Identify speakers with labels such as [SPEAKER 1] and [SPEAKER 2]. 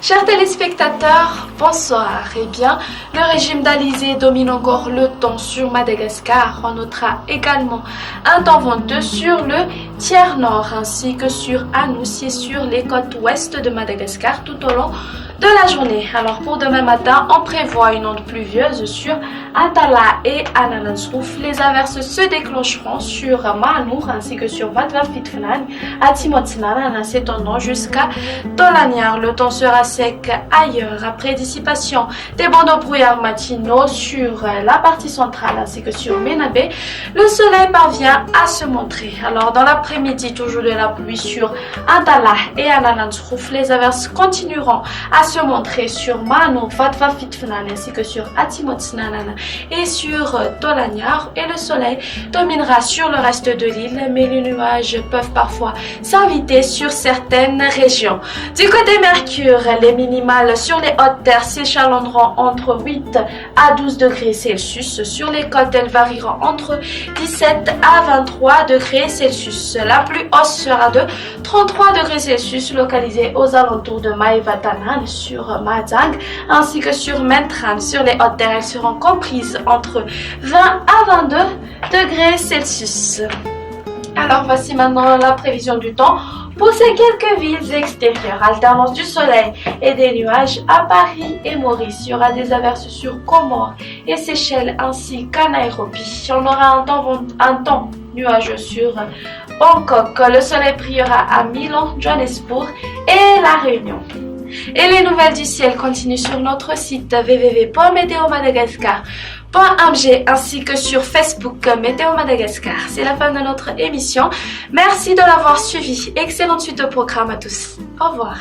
[SPEAKER 1] Chers téléspectateurs, bonsoir. Eh bien, le régime d'Alizé domine encore le temps sur Madagascar. On notera également un temps venteux sur le tiers nord ainsi que sur Anous et sur les côtes ouest de Madagascar tout au long de la journée. Alors pour demain matin, on prévoit une onde pluvieuse sur Antala et Analansrouf. Les averses se déclencheront sur Mahanour ainsi que sur Vatvafitfnan, à Timotsnan, en s'étendant jusqu'à Tolaniar. Le temps sera sec ailleurs. Après dissipation des bandeaux brouillards matinaux sur la partie centrale ainsi que sur Menabe, le soleil parvient à se montrer. Alors dans l'après-midi, toujours de la pluie sur Antala et Analansrouf. Les averses continueront à se montrer sur Mahanour, Vatvafitfnan ainsi que sur Atimotsnan et sur Tolaniar, et le soleil dominera sur le reste de l'île, mais les nuages peuvent parfois s'inviter sur certaines régions. Du côté Mercure, les minimales sur les hautes terres s'échelonneront entre 8 à 12 degrés Celsius. Sur les côtes, elles varieront entre 17 à 23 degrés Celsius. La plus haute sera de 33 degrés Celsius localisée aux alentours de Maevatanan sur Mazang ainsi que sur Mentran. Sur les hautes terres, elles seront comprises entre 20 à 22 degrés Celsius. Alors voici maintenant la prévision du temps pour ces quelques villes extérieures. Alternance du soleil et des nuages à Paris et Maurice. Il y aura des averses sur Comores et Seychelles ainsi qu'à Nairobi. On aura un temps nuageux sur Bangkok. Le soleil brillera à Milan, Johannesburg et La Réunion. Et les nouvelles du ciel continuent sur notre site www.meteomadagascar.mg ainsi que sur Facebook Météo Madagascar. C'est la fin de notre émission. Merci de l'avoir suivi. Excellente suite au programme à tous. Au revoir.